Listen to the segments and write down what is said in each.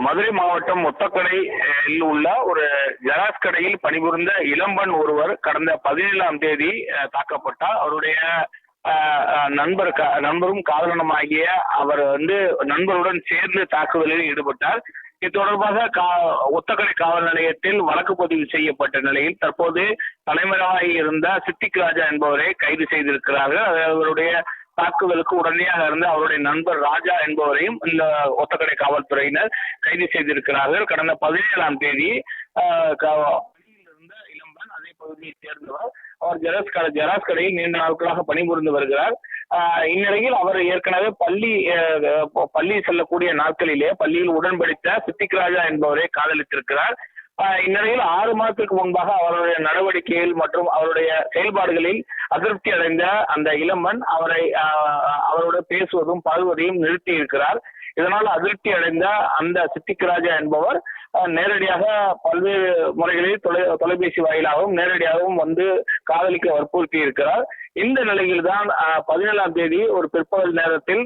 மதுரை மாவட்டம் ஒத்தக்கடையில் உள்ள ஒரு ஜெராக்ஸ் கடையில் பணிபுரிந்த இளம்பெண் ஒருவர் கடந்த 17ஆம் தேதி தாக்கப்பட்டார். அவருடைய நண்பரும் காதலனுமாகிய அவர் நண்பருடன் சேர்ந்து தாக்குதலில் ஈடுபட்டார். இது தொடர்பாக ஒத்தக்கடை காவல் நிலையத்தில் வழக்கு பதிவு செய்யப்பட்ட நிலையில் தற்போது தலைமறைவாக இருந்த சித்திக் ராஜா என்பவரை கைது செய்திருக்கிறார்கள். அவருடைய தாக்குதலுக்கு உடனடியாக இருந்த அவருடைய நண்பர் ராஜா என்பவரையும் இந்த ஒத்தக்கடை காவல்துறையினர் கைது செய்திருக்கிறார்கள். கடந்த 17ஆம் தேதி இருந்த இளம்பெண் அதே பகுதியைச் சேர்ந்தவர். அவர் ஜெராக்ஸ் கடையில் நீண்ட நாட்களாக பணிபுரிந்து வருகிறார். இந்நிலையில் அவர் ஏற்கனவே பள்ளி செல்லக்கூடிய நாட்களிலே பள்ளியில் உடன்படித்த சித்திக் ராஜா என்பவரை காதலித்திருக்கிறார். இந்நிலையில் 6 மாதத்திற்கு முன்பாக அவருடைய நடவடிக்கைகள் மற்றும் அவருடைய செயல்பாடுகளில் அதிருப்தி அடைந்த அந்த இளம்பெண் அவருடன் பேசுவதும் பழகுவதையும் நிறுத்தி இருக்கிறார். இதனால் அதிருப்தி அடைந்த அந்த சித்திக் ராஜா என்பவர் நேரடியாக பல்வேறு முறைகளில் தொலைபேசி வாயிலாகவும் நேரடியாகவும் காதலிக்க வற்புறுத்தி இருக்கிறார். இந்த நிலையில் தான் 17ஆம் தேதி ஒரு பிற்பகல் நேரத்தில்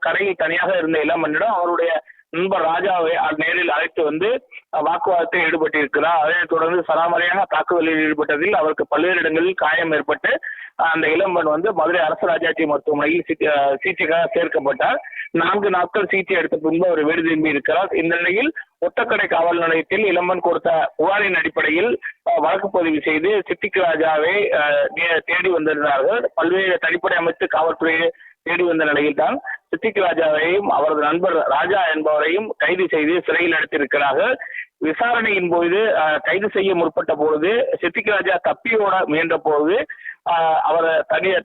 கடையில் தனியாக இருந்த இளம்பெண்ணிடம் அவருடைய நண்பர் ராஜாவை நேரில் அழைத்து வாக்குவாதத்தில் ஈடுபட்டிருக்கிறார். அதனைத் தொடர்ந்து சராமரியாக தாக்குதலில் ஈடுபட்டதில் அவருக்கு பல்வேறு இடங்களில் காயம் ஏற்பட்டு அந்த இளம்பெண் மதுரை அரசு ராஜாட்சி மருத்துவமனையில் சிகிச்சைக்காக சேர்க்கப்பட்டார். 4 நாட்கள் சிகிச்சை எடுத்த பின்பு அவர் வீடு திரும்பி இருக்கிறார். இந்த நிலையில் ஒத்தக்கடை காவல் நிலையத்தில் இளம்பெண் கொடுத்த புகாரின் அடிப்படையில் வழக்கு பதிவு செய்து சித்திக் ராஜாவை தேடி வந்திருந்தார்கள். பல்வேறு தனிப்படை அமைத்து காவல்துறையை தேடி வந்த நிலையில் தான் சித்திக் ராஜாவையும் அவரது நண்பர் ராஜா என்பவரையும் கைது செய்து சிறையில் அடைத்திருக்கிறார்கள். விசாரணையின் போது கைது செய்ய முற்பட்ட பொழுது சித்திக் ராஜா தப்பியோட முயன்ற போது அவர்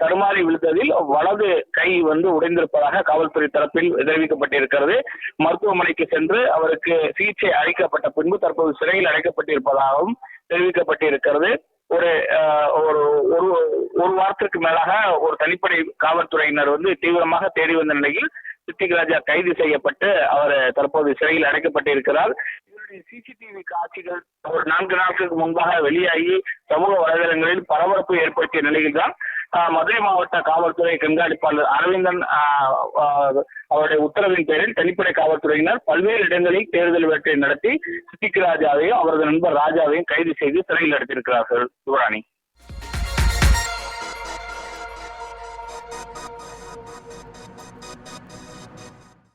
தடுமாறி விழுந்ததில் வலது கை உடைந்திருப்பதாக காவல்துறை தரப்பில் தெரிவிக்கப்பட்டிருக்கிறது. மருத்துவமனைக்கு சென்று அவருக்கு சிகிச்சை அளிக்கப்பட்ட பின்பு தற்போது சிறையில் அடைக்கப்பட்டிருப்பதாகவும் தெரிவிக்கப்பட்டிருக்கிறது. ஒரு வாரத்திற்கு மேலாக ஒரு தனிப்படை காவல்துறையினர் தீவிரமாக தேடி வந்த நிலையில் சித்திக் ராஜா கைது செய்யப்பட்டு அவர் தற்போது சிறையில் அடைக்கப்பட்டிருக்கிறார். இவருடைய சிசிடிவி காட்சிகள் ஒரு 4 நாட்களுக்கு முன்பாக வெளியாகி சமூக வலைதளங்களில் பரபரப்பு ஏற்படுத்திய நிலையில் தான் மதுரை மாவட்ட காவல்துறை கண்காணிப்பாளர் அரவிந்தன் அவருடைய உத்தரவின் பேரில் தனிப்படை காவல்துறையினர் பல்வேறு இடங்களில் தேடுதல் வேட்டை நடத்தி சித்திக் ராஜாவையும் அவரது நண்பர் ராஜாவையும் கைது செய்து சிறையில் அடைத்திருக்கிறார்கள். யுவராணி.